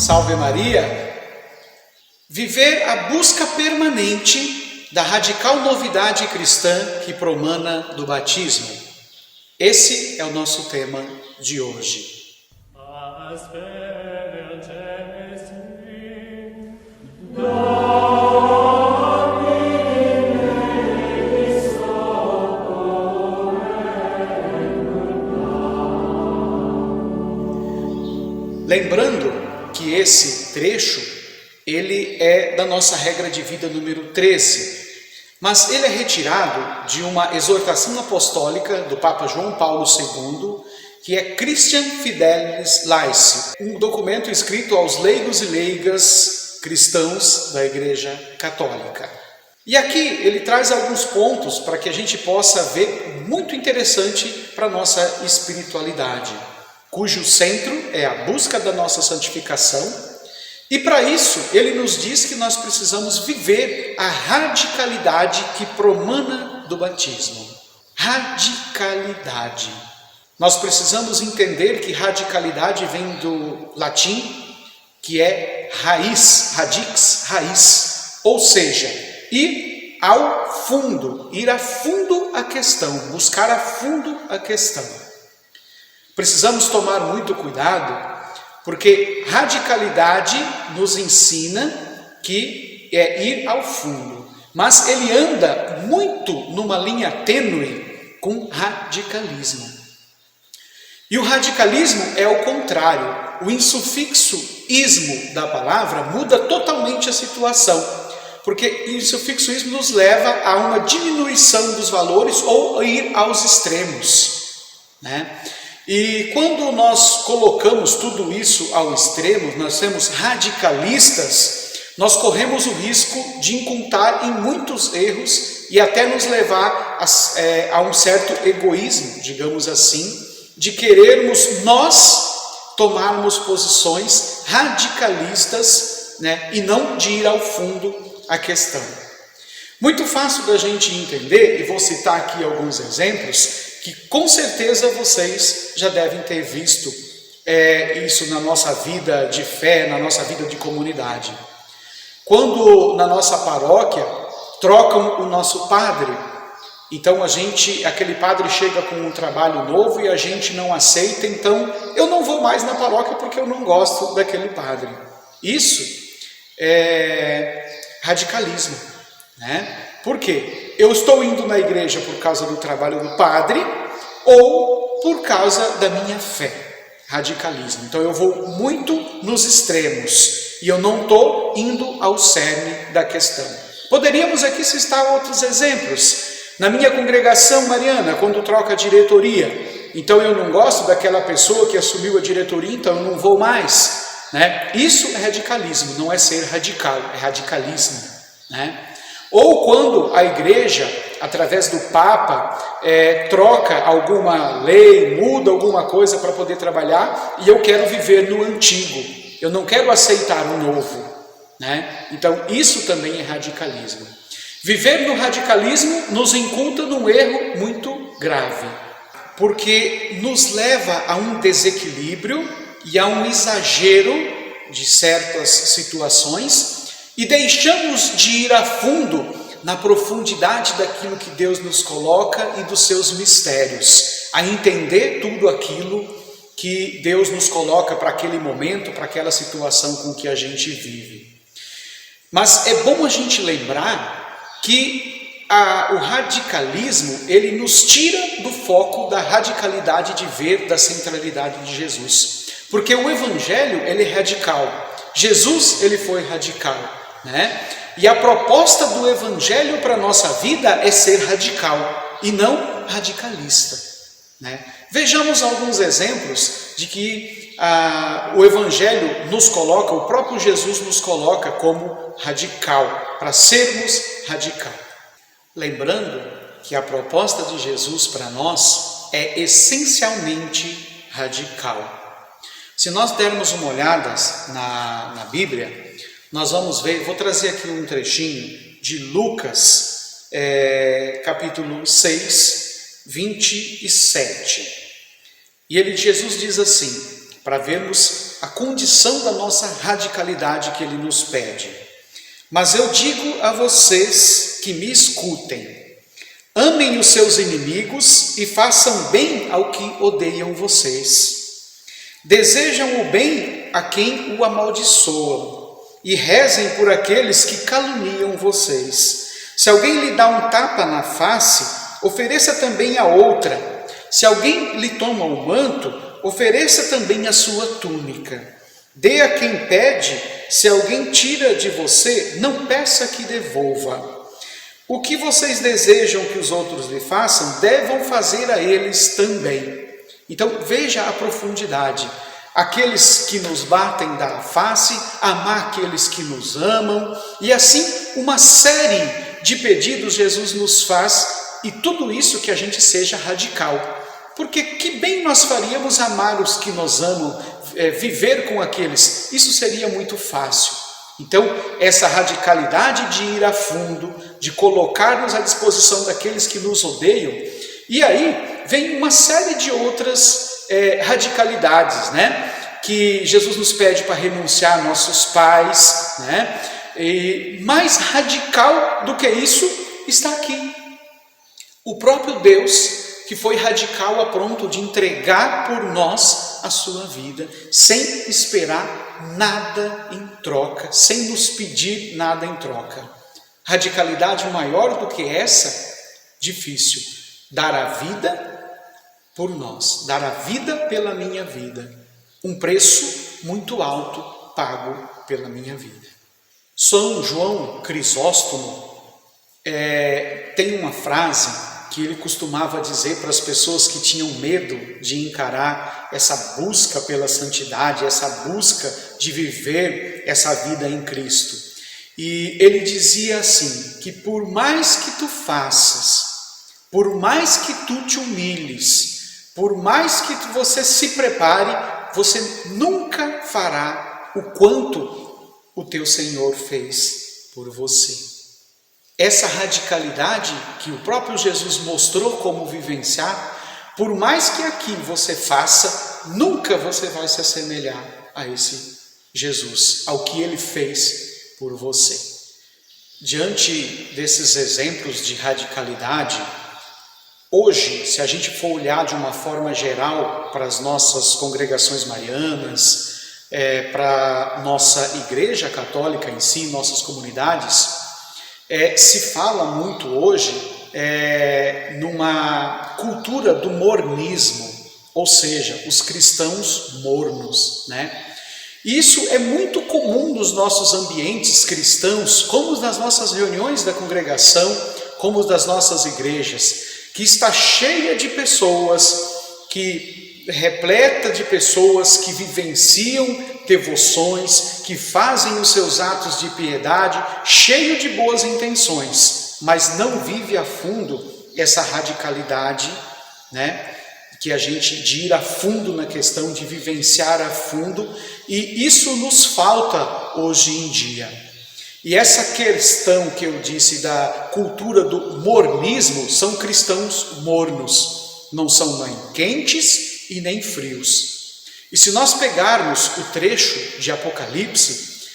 Salve Maria! Viver a busca permanente da radical novidade cristã que promana do batismo. Esse é o nosso tema de hoje. Lembrando que esse trecho, ele é da nossa regra de vida número 13, mas ele é retirado de uma exortação apostólica do Papa João Paulo II, que é Christian Fidelis Laici, um documento escrito aos leigos e leigas cristãos da Igreja Católica. E aqui ele traz alguns pontos para que a gente possa ver muito interessante para a nossa espiritualidade, cujo centro é a busca da nossa santificação. E para isso, ele nos diz que nós precisamos viver a radicalidade que promana do batismo. Radicalidade. Nós precisamos entender que radicalidade vem do latim, que é raiz, radix, raiz. Ou seja, ir ao fundo, ir a fundo a questão, buscar a fundo a questão. Precisamos tomar muito cuidado, porque radicalidade nos ensina que é ir ao fundo, mas ele anda muito numa linha tênue com radicalismo. E o radicalismo é o contrário, o insufixo ismo da palavra muda totalmente a situação, porque o insufixo ismo nos leva a uma diminuição dos valores ou a ir aos extremos, né? E quando nós colocamos tudo isso ao extremo, nós somos radicalistas, nós corremos o risco de incutir em muitos erros e até nos levar a um certo egoísmo, digamos assim, de querermos nós tomarmos posições radicalistas, né, e não de ir ao fundo a questão. Muito fácil da gente entender, e vou citar aqui alguns exemplos, que com certeza vocês já devem ter visto isso na nossa vida de fé, na nossa vida de comunidade. Quando na nossa paróquia trocam o nosso padre, então aquele padre chega com um trabalho novo e a gente não aceita, então eu não vou mais na paróquia porque eu não gosto daquele padre. Isso é radicalismo, né? Por quê? Eu estou indo na igreja por causa do trabalho do padre ou por causa da minha fé. Radicalismo. Então eu vou muito nos extremos e eu não estou indo ao cerne da questão. Poderíamos aqui citar outros exemplos. Na minha congregação mariana, quando troca a diretoria, então eu não gosto daquela pessoa que assumiu a diretoria, então eu não vou mais, né? Isso é radicalismo, não é ser radical, é radicalismo, né? Ou quando a igreja, através do Papa, troca alguma lei, muda alguma coisa para poder trabalhar, e eu quero viver no antigo, eu não quero aceitar o novo, né? Então isso também é radicalismo. Viver no radicalismo nos inculta num erro muito grave, porque nos leva a um desequilíbrio e a um exagero de certas situações, e deixamos de ir a fundo na profundidade daquilo que Deus nos coloca e dos seus mistérios, a entender tudo aquilo que Deus nos coloca para aquele momento, para aquela situação com que a gente vive. Mas é bom a gente lembrar que o radicalismo, ele nos tira do foco da radicalidade de ver, da centralidade de Jesus. Porque o Evangelho, ele é radical. Jesus, ele foi radical, né? E a proposta do Evangelho para a nossa vida é ser radical e não radicalista, né? Vejamos alguns exemplos de que o Evangelho nos coloca, o próprio Jesus nos coloca como radical, para sermos radical. Lembrando que a proposta de Jesus para nós é essencialmente radical. Se nós dermos uma olhada na Bíblia, nós vamos ver, vou trazer aqui um trechinho de Lucas, capítulo 6, 27. E Jesus diz assim: para vermos a condição da nossa radicalidade que ele nos pede. Mas eu digo a vocês que me escutem: amem os seus inimigos e façam bem ao que odeiam vocês. Desejam o bem a quem o amaldiçoam e rezem por aqueles que caluniam vocês. Se alguém lhe dá um tapa na face, ofereça também a outra. Se alguém lhe toma o manto, ofereça também a sua túnica. Dê a quem pede. Se alguém tira de você, não peça que devolva. O que vocês desejam que os outros lhe façam, devam fazer a eles também. Então veja a profundidade. Aqueles que nos batem da face, amar aqueles que nos amam, e assim uma série de pedidos Jesus nos faz, e tudo isso que a gente seja radical. Porque que bem nós faríamos amar os que nos amam, viver com aqueles, isso seria muito fácil. Então, essa radicalidade de ir a fundo, de colocar-nos à disposição daqueles que nos odeiam, e aí vem uma série de outras radicalidades, né? Que Jesus nos pede para renunciar a nossos pais, né? E mais radical do que isso está aqui. O próprio Deus, que foi radical a ponto de entregar por nós a sua vida, sem esperar nada em troca, sem nos pedir nada em troca. Radicalidade maior do que essa, difícil. Dar a vida por nós, dar a vida pela minha vida. Um preço muito alto pago pela minha vida. São João Crisóstomo tem uma frase que ele costumava dizer para as pessoas que tinham medo de encarar essa busca pela santidade, essa busca de viver essa vida em Cristo. E ele dizia assim, que por mais que tu faças, por mais que tu te humilhes, por mais que você se prepare, você nunca fará o quanto o teu Senhor fez por você. Essa radicalidade que o próprio Jesus mostrou como vivenciar, por mais que aqui você faça, nunca você vai se assemelhar a esse Jesus, ao que ele fez por você. Diante desses exemplos de radicalidade, hoje, se a gente for olhar de uma forma geral para as nossas congregações marianas, para a nossa igreja católica em si, nossas comunidades, se fala muito hoje numa cultura do mornismo, ou seja, os cristãos mornos, né? Isso é muito comum nos nossos ambientes cristãos, como nas nossas reuniões da congregação, como das nossas igrejas, que está cheia de pessoas, repleta de pessoas que vivenciam devoções, que fazem os seus atos de piedade, cheio de boas intenções, mas não vive a fundo essa radicalidade, né? Que a gente de ir a fundo na questão de vivenciar a fundo, e isso nos falta hoje em dia. E essa questão que eu disse da cultura do mornismo, são cristãos mornos, não são nem quentes e nem frios. E se nós pegarmos o trecho de Apocalipse,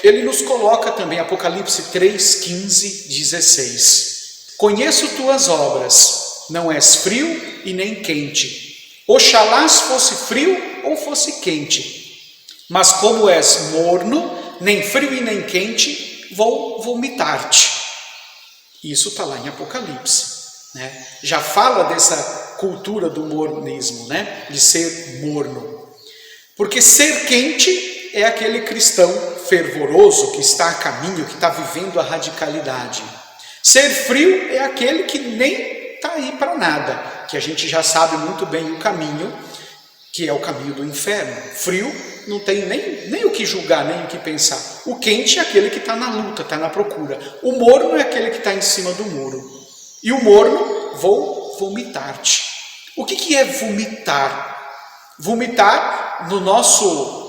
ele nos coloca também, Apocalipse 3, 15, 16. Conheço tuas obras, não és frio e nem quente. Oxalá fosse frio ou fosse quente. Mas como és morno, nem frio e nem quente, vou vomitar-te. Isso está lá em Apocalipse, né? Já fala dessa cultura do mornismo, né? De ser morno. Porque ser quente é aquele cristão fervoroso que está a caminho, que está vivendo a radicalidade. Ser frio é aquele que nem está aí para nada, que a gente já sabe muito bem o caminho, que é o caminho do inferno. Frio não tem nem o que julgar, nem o que pensar. O quente é aquele que está na luta, está na procura. O morno é aquele que está em cima do muro. E o morno, vou vomitar-te. O que é vomitar? Vomitar no nosso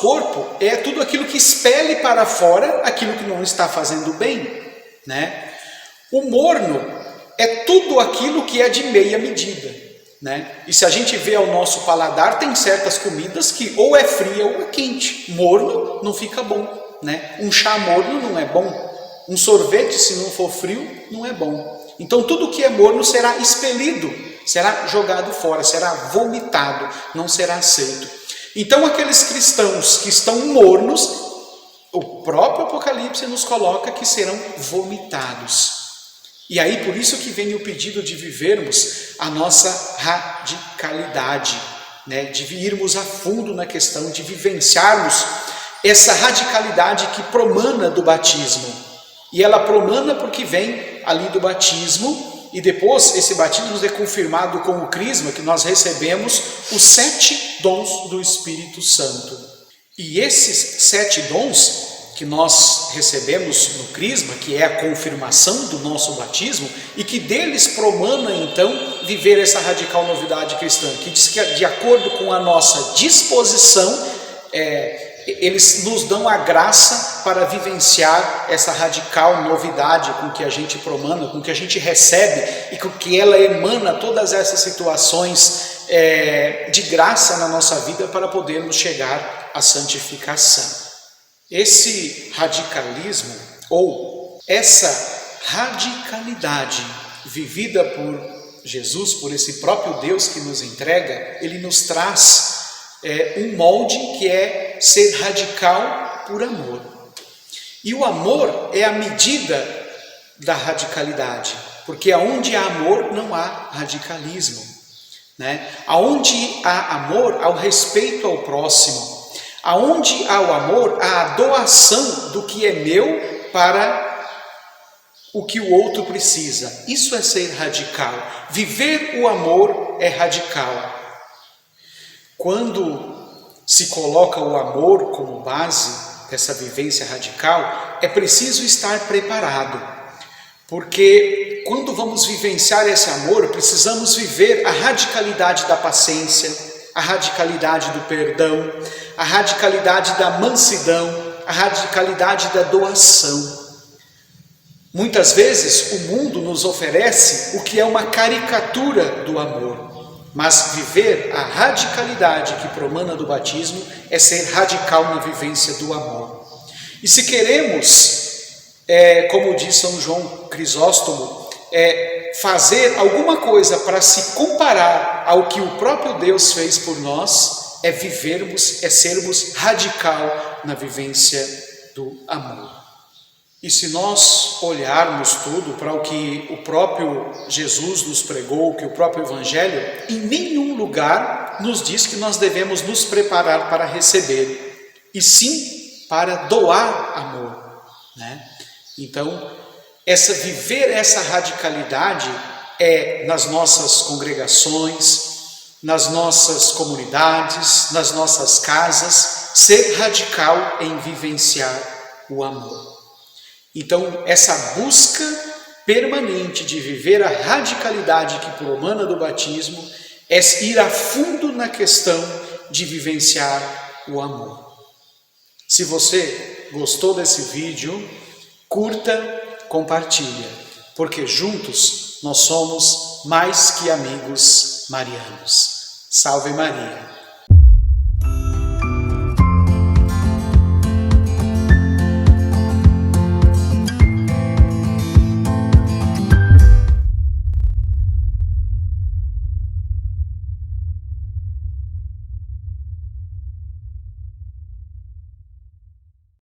corpo é tudo aquilo que expele para fora aquilo que não está fazendo bem, né? O morno é tudo aquilo que é de meia medida. né? E se a gente vê ao nosso paladar, tem certas comidas que ou é fria ou é quente. Morno não fica bom, né? Um chá morno não é bom. Um sorvete, se não for frio, não é bom. Então tudo que é morno será expelido, será jogado fora, será vomitado, não será aceito. Então aqueles cristãos que estão mornos, o próprio Apocalipse nos coloca que serão vomitados. E aí por isso que vem o pedido de vivermos a nossa radicalidade, né? De irmos a fundo na questão, de vivenciarmos essa radicalidade que promana do batismo. E ela promana porque vem ali do batismo, e depois esse batismo nos é confirmado com o crisma, que nós recebemos os 7 dons do Espírito Santo. E esses 7 dons que nós recebemos no crisma, que é a confirmação do nosso batismo, e que deles promana então viver essa radical novidade cristã, que diz que de acordo com a nossa disposição, eles nos dão a graça para vivenciar essa radical novidade com que a gente promana, com que a gente recebe e com que ela emana todas essas situações de graça na nossa vida para podermos chegar à santificação. Esse radicalismo, ou essa radicalidade vivida por Jesus, por esse próprio Deus que nos entrega, ele nos traz um molde que é ser radical por amor. E o amor é a medida da radicalidade, porque aonde há amor não há radicalismo, né? Aonde há amor, há o respeito ao próximo. Aonde há o amor, há a doação do que é meu para o que o outro precisa. Isso é ser radical. Viver o amor é radical. Quando se coloca o amor como base dessa vivência radical, é preciso estar preparado, porque quando vamos vivenciar esse amor, precisamos viver a radicalidade da paciência, a radicalidade do perdão, a radicalidade da mansidão, a radicalidade da doação. Muitas vezes o mundo nos oferece o que é uma caricatura do amor. Mas viver a radicalidade que promana do batismo é ser radical na vivência do amor. E se queremos, como diz São João Crisóstomo, fazer alguma coisa para se comparar ao que o próprio Deus fez por nós, é vivermos, é sermos radical na vivência do amor. E se nós olharmos tudo para o que o próprio Jesus nos pregou, que o próprio Evangelho, em nenhum lugar nos diz que nós devemos nos preparar para receber, e sim para doar amor, né? Então, viver essa radicalidade é nas nossas congregações, nas nossas comunidades, nas nossas casas, ser radical em vivenciar o amor. Então, essa busca permanente de viver a radicalidade que promana do batismo é ir a fundo na questão de vivenciar o amor. Se você gostou desse vídeo, curta, compartilha, porque juntos nós somos mais que amigos marianos. Salve Maria!